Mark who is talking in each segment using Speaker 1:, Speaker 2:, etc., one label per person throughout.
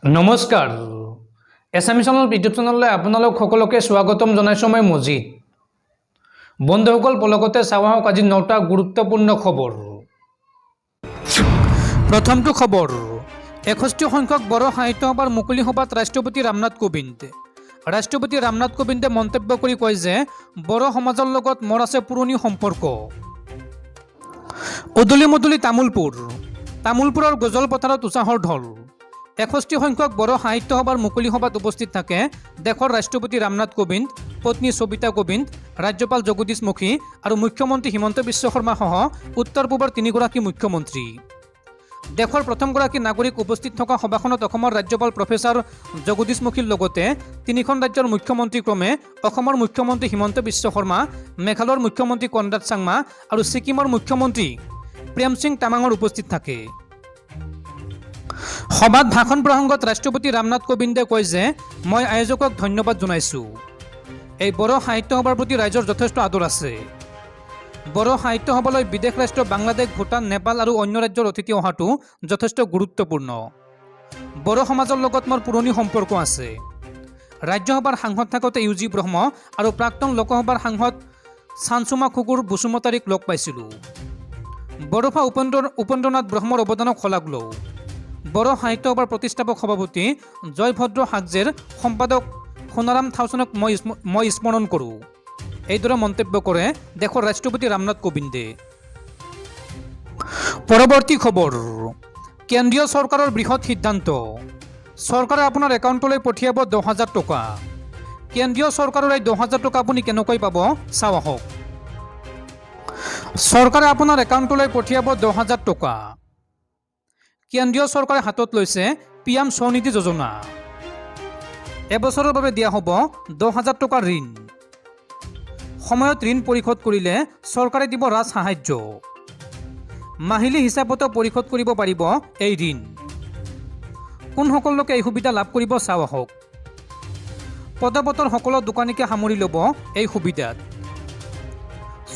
Speaker 1: নমস্কাৰ এছামিছনৰ ইউটিউব চেনেললৈ আপোনালোক সকলোকে স্বাগতম জনাইছোঁ। মই মজিদ। বন্ধুসকল পলকতে চাওঁ আহক আজি 9টা গুৰুত্বপূৰ্ণ খবৰ। প্ৰথমটো খবৰ, 61 সংখ্যক বড়ো সাহিত্য সভাৰ মুকলি সভাত ৰাষ্ট্ৰপতি ৰামনাথ কোবিন্দ। ৰাষ্ট্ৰপতি ৰামনাথ কোবিন্দে মন্তব্য কৰি কয় যে বড়ো সমাজৰ লগত মোৰ আছে পুৰণি সম্পৰ্ক। উদুলি মুদুলি তামোলপুৰৰ গজল পথাৰত উৎসাহৰ ঢল। 61 সংখ্যক বড়ো সাহিত্য সভাৰ মুকলি সভাত উপস্থিত থাকে দেশৰ ৰাষ্ট্ৰপতি ৰামনাথ কোবিন্দ, পত্নী সবিতা কোবিন্দ, ৰাজ্যপাল জগদীশ মুখী আৰু মুখ্যমন্ত্ৰী হিমন্ত বিশ্ব শৰ্মা সহ উত্তৰ পূবৰ 3গৰাকী মুখ্যমন্ত্ৰী। দেশৰ প্ৰথমগৰাকী নাগৰিক উপস্থিত থকা সভাখনত অসমৰ ৰাজ্যপাল প্ৰফেচাৰ জগদীশ মুখীৰ লগতে 3খন ৰাজ্যৰ মুখ্যমন্ত্ৰী ক্ৰমে অসমৰ মুখ্যমন্ত্ৰী হিমন্ত বিশ্ব শৰ্মা, মেঘালয়ৰ মুখ্যমন্ত্ৰী কনৰাড চাংমা আৰু ছিকিমৰ মুখ্যমন্ত্ৰী প্ৰেম সিং তামাঙৰ উপস্থিত থাকে। সভাত ভাষণ প্ৰসংগত ৰাষ্ট্ৰপতি ৰামনাথ কোবিন্দে কয় যে মই আয়োজকক ধন্যবাদ জনাইছোঁ। এই বড়ো সাহিত্য সভাৰ প্ৰতি ৰাইজৰ যথেষ্ট আদৰ আছে। বড়ো সাহিত্য সভালৈ বিদেশ ৰাষ্ট্ৰ বাংলাদেশ, ভূটান, নেপাল আৰু অন্য ৰাজ্যৰ অতিথি অহাটো যথেষ্ট গুৰুত্বপূৰ্ণ। বড়ো সমাজৰ লগত মোৰ পুৰণি সম্পৰ্ক আছে। ৰাজ্যসভাৰ সাংসদ থাকোঁতে ইউজি ব্ৰহ্ম আৰু প্ৰাক্তন লোকসভাৰ সাংসদ চানচুমা খুকুৰ বসুমতাৰীক লগ পাইছিলোঁ। বড়োফা উপেন্দ্ৰনাথ ব্ৰহ্মৰ অৱদানক শলাগ লওঁ। বড়ো সাহিত্য সভাৰ প্ৰতিষ্ঠাপক সভাপতি জয়ভদ্ৰ হাগজেৰ সম্পাদক সোণাৰাম থাউচনক মই স্মৰণ কৰোঁ। এইদৰে মন্তব্য কৰে দেশৰ ৰাষ্ট্ৰপতি ৰামনাথ কোবিন্দে। পৰৱৰ্তী খবৰ, কেন্দ্ৰীয় চৰকাৰৰ বৃহৎ সিদ্ধান্ত, চৰকাৰে আপোনাৰ একাউণ্টলৈ পঠিয়াব 10,000 টকা। কেন্দ্ৰীয় চৰকাৰৰ এই 10,000 টকা আপুনি কেনেকৈ পাব চাওঁ আহক। চৰকাৰে আপোনাৰ একাউণ্টলৈ পঠিয়াব 10,000 টকা। কেন্দ্ৰীয় চৰকাৰে হাতত লৈছে PM স্বনিধি যোজনা। এবছৰৰ বাবে দিয়া হ'ব 10,000 টকাৰ ঋণ। সময়ত ঋণ পৰিশোধ কৰিলে চৰকাৰে দিব ৰাজ সাহায্য। মাহিলী হিচাপতো পৰিশোধ কৰিব পাৰিব এই ঋণ। কোনসকল লোকে এই সুবিধা লাভ কৰিব চাওঁ আহক। পদবতৰ সকলো দোকানীকে সামৰি ল'ব এই সুবিধাত।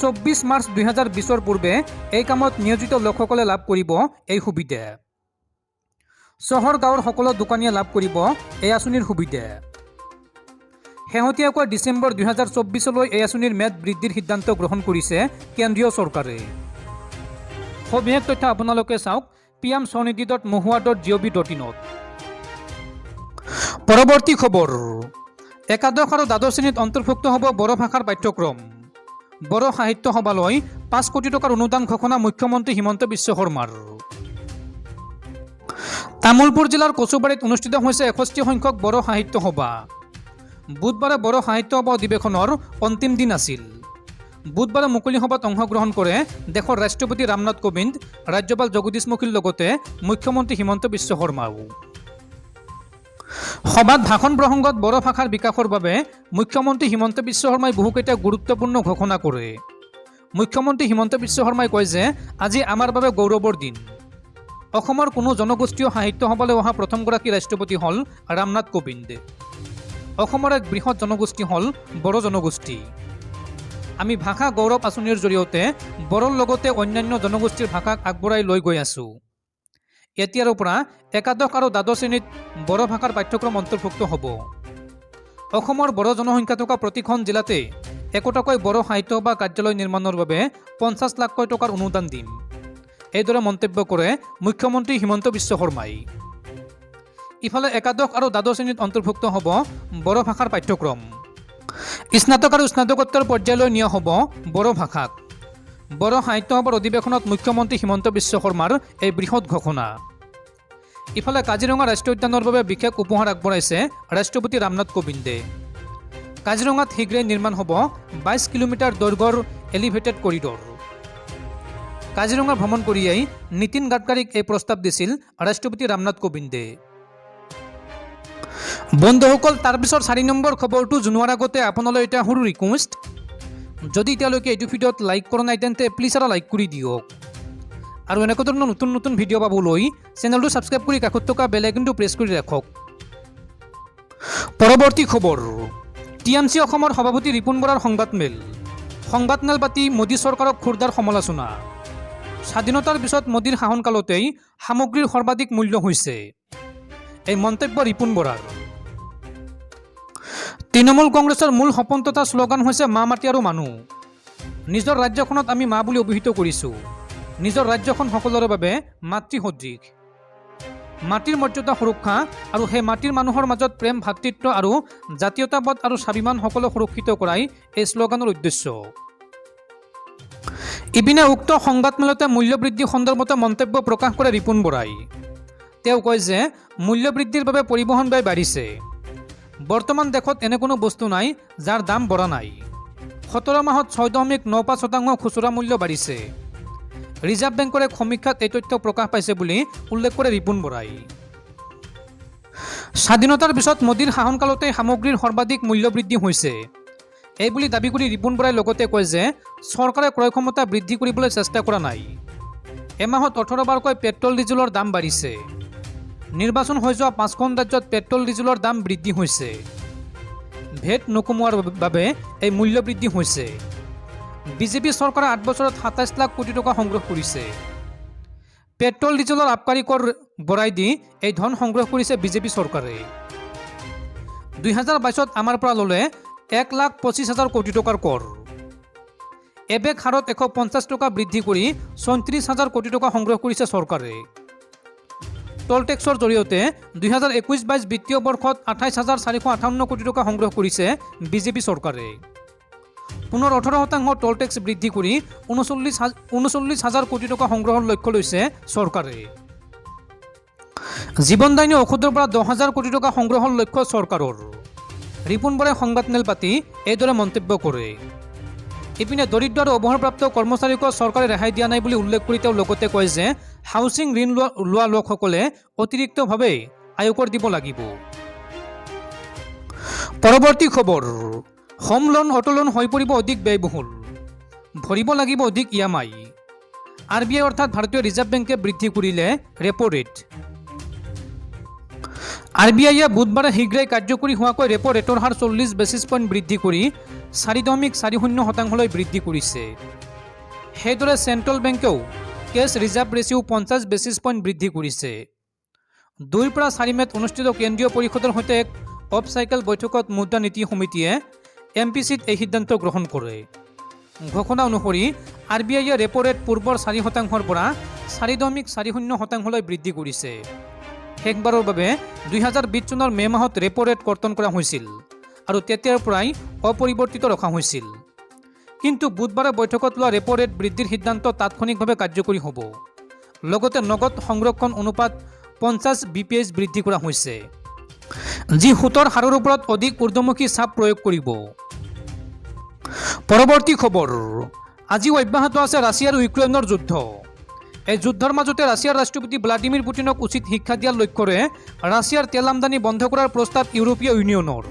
Speaker 1: 24 মাৰ্চ 2020 পূৰ্বে এই কামত নিয়োজিত লোকসকলে লাভ কৰিব এই সুবিধা। চহৰ গাঁৱৰ সকলো দোকানীয়ে লাভ কৰিব এই আঁচনিৰ সুবিধা। শেহতীয়াকৈ ডিচেম্বৰ 2024 এই আঁচনিৰ ম্যাদ বৃদ্ধিৰ সিদ্ধান্ত গ্ৰহণ কৰিছে কেন্দ্ৰীয় চৰকাৰে। সবিশেষ তথ্য আপোনালোকে চাওক pmswanidhi.mohua.gov.in। পৰৱৰ্তী খবৰ, একাদশ আৰু দ্বাদশ শ্ৰেণীত অন্তৰ্ভুক্ত হ'ব বড়ো ভাষাৰ পাঠ্যক্ৰম। বড়ো সাহিত্য সভালৈ 5 কোটি টকাৰ অনুদান ঘোষণা মুখ্যমন্ত্ৰী হিমন্ত বিশ্ব শৰ্মাৰ। তামোলপুৰ জিলাৰ কচুবাৰীত অনুষ্ঠিত হৈছে 61 সংখ্যক বড়ো সাহিত্য সভা। বুধবাৰে বড়ো সাহিত্য সভা অধিৱেশনৰ অন্তিম দিন আছিল। বুধবাৰে মুকলি সভাত অংশগ্ৰহণ কৰে দেশৰ ৰাষ্ট্ৰপতি ৰামনাথ কোবিন্দ, ৰাজ্যপাল জগদীশ মুখীৰ লগতে মুখ্যমন্ত্ৰী হিমন্ত বিশ্ব শৰ্মাও। সভাত ভাষণ প্ৰসংগত বড়ো ভাষাৰ বিকাশৰ বাবে মুখ্যমন্ত্ৰী হিমন্ত বিশ্ব শৰ্মাই বহুকেইটা গুৰুত্বপূৰ্ণ ঘোষণা কৰে। মুখ্যমন্ত্ৰী হিমন্ত বিশ্ব শৰ্মাই কয় যে আজি আমাৰ বাবে গৌৰৱৰ দিন। অসমৰ কোনো জনগোষ্ঠীয় সাহিত্য সভালৈ অহা প্ৰথমগৰাকী ৰাষ্ট্ৰপতি হ'ল ৰামনাথ কোবিন্দ। অসমৰ এক বৃহৎ জনগোষ্ঠী হ'ল বড়ো জনগোষ্ঠী। আমি ভাষা গৌৰৱ আঁচনিৰ জৰিয়তে বড়োৰ লগতে অন্যান্য জনগোষ্ঠীৰ ভাষাক আগবঢ়াই লৈ গৈ আছোঁ। এতিয়াৰ পৰা একাদশ আৰু দ্বাদশ শ্ৰেণীত বড়ো ভাষাৰ পাঠ্যক্ৰম অন্তৰ্ভুক্ত হ'ব। অসমৰ বড়ো জনসংখ্যা থকা প্ৰতিখন জিলাতে একোটাকৈ বড়ো সাহিত্য সভা কাৰ্যালয় নিৰ্মাণৰ বাবে 50 লাখকৈ টকাৰ অনুদান দিম। এইদৰে মন্তব্য কৰে মুখ্যমন্ত্ৰী হিমন্ত বিশ্ব শৰ্মাই। ইফালে একাদশ আৰু দ্বাদশ শ্ৰেণীত অন্তৰ্ভুক্ত হ'ব বড়ো ভাষাৰ পাঠ্যক্ৰম। স্নাতক আৰু স্নাতকোত্তৰ পৰ্যায়লৈ নিয়া হ'ব বড়ো ভাষাক। বড়ো সাহিত্য সভাৰ অধিৱেশনত মুখ্যমন্ত্ৰী হিমন্ত বিশ্ব শৰ্মাৰ এই বৃহৎ ঘোষণা। ইফালে কাজিৰঙা ৰাষ্ট্ৰীয় উদ্যানৰ বাবে বিশেষ উপহাৰ আগবঢ়াইছে ৰাষ্ট্ৰপতি ৰামনাথ কোবিন্দে। কাজিৰঙাত শীঘ্ৰেই নিৰ্মাণ হ'ব 22 কিলোমিটাৰ দৈৰ্ঘ্যৰ এলিভেটেড কৰিডৰ। কাজিৰঙা ভ্ৰমণ কৰিয়েই নীতিন গাডকাৰীক এই প্ৰস্তাৱ দিছিল ৰাষ্ট্ৰপতি ৰামনাথ কোবিন্দে। বন্ধুসকল, তাৰপিছত 4 নম্বৰ খবৰটো জনোৱাৰ আগতে আপোনালৈ এটা সৰু ৰিকুৱেষ্ট, যদি এতিয়ালৈকে এইটো ভিডিঅ'ত লাইক কৰা নাই তেন্তে প্লিজ এটা লাইক কৰি দিয়ক। আৰু এনেকুৱা ধৰণৰ নতুন নতুন ভিডিঅ' পাবলৈ চেনেলটো ছাবস্ক্ৰাইব কৰি কাষত থকা বেল আইকনটো প্ৰেছ কৰি ৰাখক। পৰৱৰ্তী খবৰ, TMC অসমৰ সভাপতি ৰিপুণ বৰাৰ সংবাদমেল পাতি মোদী চৰকাৰক খোৰদাৰ সমালোচনা। স্বাধীনতাৰ পিছত মোদীৰ শাসনকালতেই সামগ্ৰীৰ সৰ্বাধিক মূল্য হৈছে। এই মন্তব্য ৰিপুণ বৰাৰ। তৃণমূল কংগ্ৰেছৰ মূল সপোন তথা শ্লোগান হৈছে মা মাটি আৰু মানুহ। নিজৰ ৰাজ্যখনত আমি মা বুলি অভিহিত কৰিছোঁ। নিজৰ ৰাজ্যখন সকলোৰে বাবে মাতৃসদৃশ। মাটিৰ মৰ্যাদা সুৰক্ষা আৰু সেই মাটিৰ মানুহৰ মাজত প্ৰেম, ভাতৃত্ব আৰু জাতীয়তাবাদ আৰু স্বাভিমান সকলো সুৰক্ষিত কৰাই এই শ্লোগানৰ উদ্দেশ্য। ইপিনে উক্ত সংবাদমেলতে মূল্যবৃদ্ধি সন্দৰ্ভত মন্তব্য প্ৰকাশ কৰে ৰিপুণ বৰাই। তেওঁ কয় যে মূল্যবৃদ্ধিৰ বাবে পৰিবহণ ব্যয় বাঢ়িছে। বৰ্তমান দেশত এনে কোনো বস্তু নাই যাৰ দাম বঢ়া নাই। 17 মাহত 6.95% খুচুৰা মূল্য বাঢ়িছে। ৰিজাৰ্ভ বেংকৰ এক সমীক্ষাত এই তথ্য প্ৰকাশ পাইছে বুলি উল্লেখ কৰে ৰিপুণ বৰাই। স্বাধীনতাৰ পিছত মোদীৰ শাসনকালতে সামগ্ৰীৰ সৰ্বাধিক মূল্যবৃদ্ধি হৈছে এইবুলি দাবী কৰি ৰিপুণ বৰাই লগতে কয় যে চৰকাৰে ক্ৰয় ক্ষমতা বৃদ্ধি কৰিবলৈ চেষ্টা কৰা নাই। এমাহত 18 বাৰকৈ পেট্ৰল ডিজেলৰ দাম বাঢ়িছে। নিৰ্বাচন হৈ যোৱা 5খন ৰাজ্যত পেট্ৰল ডিজেলৰ দাম বৃদ্ধি হৈছে। ভেট নকমোৱাৰ বাবে এই মূল্য বৃদ্ধি হৈছে। বিজেপি চৰকাৰে 8 বছৰত 27 লাখ কোটি টকা সংগ্ৰহ কৰিছে। পেট্ৰল ডিজেলৰ আবকাৰী কৰ বঢ়াই দি এই ধন সংগ্ৰহ কৰিছে বিজেপি চৰকাৰে। 2022ত আমাৰ পৰা ল'লে 1,25,000 কোটি টকাৰ কৰ। এবেগ হাৰত 150 টকা বৃদ্ধি কৰি 37,000 কোটি টকা সংগ্ৰহ কৰিছে চৰকাৰে। টোল টেক্সৰ জৰিয়তে 2021-22 বিত্তীয় বৰ্ষত 28,458 কোটি টকা সংগ্ৰহ কৰিছে বিজেপি চৰকাৰে। পুনৰ 18% টোল টেক্স বৃদ্ধি কৰি 39,000 কোটি টকা সংগ্ৰহৰ লক্ষ্য লৈছে চৰকাৰে। জীৱনদায়িনী ঔষধৰ পৰা 10,000 কোটি টকা সংগ্ৰহৰ লক্ষ্য চৰকাৰৰ। ৰিপুণ বৰাই সংবাদমেল পাতি এইদৰে মন্তব্য কৰে। ইপিনে দৰিদ্ৰ আৰু অৱসৰপ্ৰাপ্ত কৰ্মচাৰীক চৰকাৰে ৰেহাই দিয়া নাই বুলি উল্লেখ কৰি তেওঁ লগতে কয় যে হাউচিং ঋণ লোৱা লোকসকলে অতিৰিক্তভাৱে আয়কৰ দিব লাগিব। পৰৱৰ্তী খবৰ, হোম লোন অটো লোন হৈ পৰিব অধিক ব্যয়বহুল, ভৰিব লাগিব অধিক EMI। RBI অৰ্থাৎ ভাৰতীয় ৰিজাৰ্ভ বেংকে বৃদ্ধি কৰিলে ৰেপো ৰেট। RBIয়ে বুধবাৰে শীঘ্ৰেই কাৰ্যকৰী হোৱাকৈ ৰেপো ৰেটৰ হাৰ 40 বেচিছ পইণ্ট বৃদ্ধি কৰি 4.40% বৃদ্ধি কৰিছে। সেইদৰে চেণ্ট্ৰেল বেংকেও cash reserve ratio' 50 basis point বৃদ্ধি কৰিছে। 2 পৰা 4 মেত অনুষ্ঠিত কেন্দ্ৰীয় পৰিষদৰ সৈতে এক অফ চাইকেল বৈঠকত মুদ্ৰা নীতি সমিতিয়ে MPCত এই সিদ্ধান্ত গ্ৰহণ কৰে। ঘোষণা অনুসৰি RBIয়ে ৰেপো ৰেট পূৰ্বৰ 4%ৰ পৰা 4.40% বৃদ্ধি কৰিছে। শেষবাৰৰ বাবে 2020 চনৰ মে' মাহত ৰেপো ৰেট কৰ্তন কৰা হৈছিল আৰু তেতিয়াৰ পৰাই অপৰিৱৰ্তিত ৰখা হৈছিল। কিন্তু বুধবাৰে বৈঠকত লোৱা ৰেপো ৰেট বৃদ্ধিৰ সিদ্ধান্ত তাৎক্ষণিকভাৱে কাৰ্যকৰী হ'ব। লগতে নগদ সংৰক্ষণ অনুপাত 50 BPS বৃদ্ধি কৰা হৈছে, যি সুতৰ হাৰৰ ওপৰত অধিক ঊৰ্ধ্বমুখী চাপ প্ৰয়োগ কৰিব। পৰৱৰ্তী খবৰ, আজিও অব্যাহত আছে ৰাছিয়া আৰু ইউক্ৰেইনৰ যুদ্ধ। এই যুদ্ধৰ মাজতে ৰাছিয়াৰ ৰাষ্ট্ৰপতি ভ্লাডিমিৰ পুটিনক উচিত শিক্ষা দিয়াৰ লক্ষ্যৰে ৰাছিয়াৰ তেল আমদানি বন্ধ কৰাৰ প্ৰস্তাৱ ইউৰোপীয় ইউনিয়নৰ।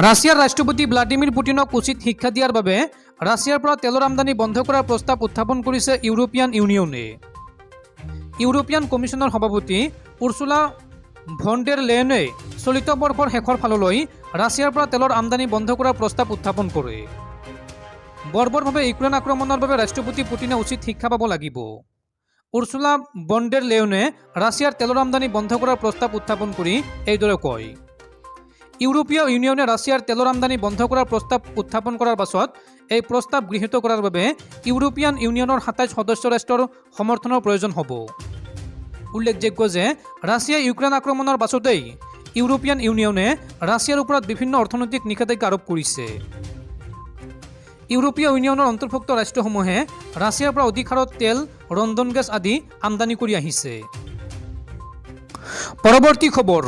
Speaker 1: ৰাছিয়াৰ ৰাষ্ট্ৰপতি ভ্লাডিমিৰ পুটিনক উচিত শিক্ষা দিয়াৰ বাবে ৰাছিয়াৰ পৰা তেলৰ আমদানি বন্ধ কৰাৰ প্ৰস্তাৱ উত্থাপন কৰিছে ইউৰোপীয়ান ইউনিয়নে। ইউৰোপীয়ান কমিছনৰ সভাপতি উৰ্চুলা ভন ডেৰ লেয়েনে চলিত বৰ্ষৰ শেষৰ ফাললৈ ৰাছিয়াৰ পৰা তেলৰ আমদানি বন্ধ কৰাৰ প্ৰস্তাৱ উত্থাপন কৰে। বৰ্বৰভাৱে ইউক্ৰেইন আক্ৰমণৰ বাবে ৰাষ্ট্ৰপতি পুটিনে উচিত শিক্ষা পাব লাগিব। উৰ্চুলা ভন ডেৰ লেয়েনে ৰাছিয়াৰ তেলৰ আমদানি বন্ধ কৰাৰ প্ৰস্তাৱ উত্থাপন কৰি এইদৰে কয়। ইউৰোপীয় ইউনিয়নে ৰাছিয়াৰ তেলৰ আমদানি বন্ধ কৰাৰ প্ৰস্তাৱ উত্থাপন কৰাৰ পাছত এই প্ৰস্তাৱ গৃহীত কৰাৰ বাবে ইউৰোপীয়ান ইউনিয়নৰ 27 সদস্য ৰাষ্ট্ৰৰ সমৰ্থনৰ প্ৰয়োজন হ'ব। উল্লেখযোগ্য যে ৰাছিয়াই ইউক্ৰেইন আক্ৰমণৰ পাছতেই ইউৰোপীয়ান ইউনিয়নে ৰাছিয়াৰ ওপৰত বিভিন্ন অৰ্থনৈতিক নিষেধাজ্ঞা আৰোপ কৰিছে। ইউৰোপীয় ইউনিয়নৰ অন্তৰ্ভুক্ত ৰাষ্ট্ৰসমূহে ৰাছিয়াৰ পৰা অধিক হাৰত তেল, ৰন্ধন গেছ আদি আমদানি কৰি আহিছে। পৰৱৰ্তী খবৰ,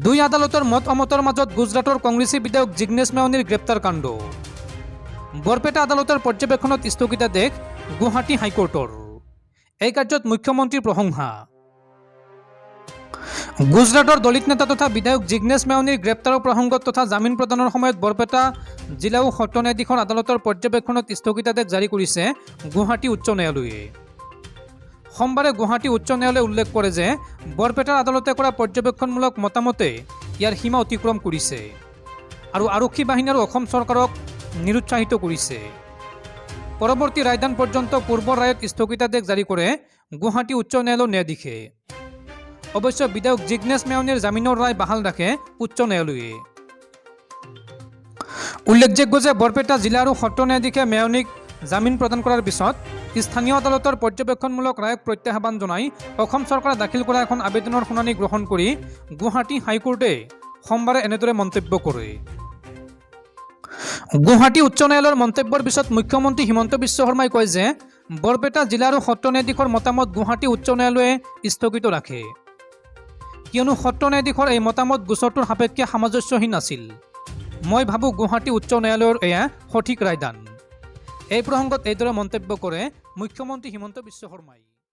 Speaker 1: 2 আদালতৰ মত অমতৰ মাজত গুজৰাটৰ কংগ্ৰেছী বিধায়ক জিগ্নেশ মেৱানীৰ গ্ৰেপ্তাৰ কাণ্ড। বৰপেটা আদালতৰ পৰ্যবেক্ষণত স্থগিতাদেশ গুৱাহাটী হাইকোৰ্টৰ। এই কাৰ্যত মুখ্যমন্ত্ৰীৰ প্ৰশংসা। গুজৰাটৰ দলিত নেতা তথা বিধায়ক জিগ্নেশ মেৱানীৰ গ্ৰেপ্তাৰৰ প্ৰসংগত তথা জামিন প্ৰদানৰ সময়ত বৰপেটা জিলা ও সত্ৰ ন্যায়াধীশৰ আদালতৰ পৰ্যবেক্ষণত স্থগিতাদেশ জাৰি কৰিছে গুৱাহাটী উচ্চ ন্যায়ালয়ে। সোমবাৰে গুৱাহাটী উচ্চ ন্যায়ালয়ে উল্লেখ কৰে যে বৰপেটাৰ আদালতে কৰা পৰ্যবেক্ষণমূলক মতামতে ইয়াৰ সীমা অতিক্ৰম কৰিছে আৰু আৰক্ষী বাহিনী আৰু অসম চৰকাৰক নিৰুৎসাহিত কৰিছে। পৰৱৰ্তী ৰায়দান পৰ্যন্ত পূৰ্বৰ ৰায়ত স্থগিতাদেশ জাৰি কৰে গুৱাহাটী উচ্চ ন্যায়ালয়ৰ ন্যায়াধীশে। অৱশ্য বিধায়ক জিগ্নেশ মেয়নিৰ জামিনৰ ৰায় বাহাল ৰাখে উচ্চ ন্যায়ালয়ে। উল্লেখযোগ্য যে বৰপেটা জিলা আৰু সত্ৰ ন্যায়াধীশে মেয়নিক জামিন প্ৰদান কৰাৰ পিছত স্থানীয় আদালতৰ পৰ্যবেক্ষণমূলক ৰায়ক প্ৰত্যাহ্বান জনাই অসম চৰকাৰে দাখিল কৰা এখন আবেদনৰ শুনানি গ্ৰহণ কৰি গুৱাহাটী হাইকোৰ্টে সোমবাৰে এনেদৰে মন্তব্য কৰে। গুৱাহাটী উচ্চ ন্যায়ালয়ৰ মন্তব্যৰ পিছত মুখ্যমন্ত্ৰী হিমন্ত বিশ্ব শৰ্মাই কয় যে বৰপেটা জিলা আৰু সত্ৰ ন্যায়াধীশৰ মতামত গুৱাহাটী উচ্চ ন্যায়ালয়ে স্থগিত ৰাখে, কিয়নো সত্ৰ ন্যায়াধীশৰ এই মতামত গোচৰটোৰ সাপেক্ষে সামঞ্জস্যহীন আছিল। মই ভাবোঁ গুৱাহাটী উচ্চ ন্যায়ালয়ৰ এয়া সঠিক ৰায়দান। এই প্ৰসংগত এইদৰে মন্তব্য কৰে মুখ্যমন্ত্ৰী হিমন্ত বিশ্ব শৰ্মাই।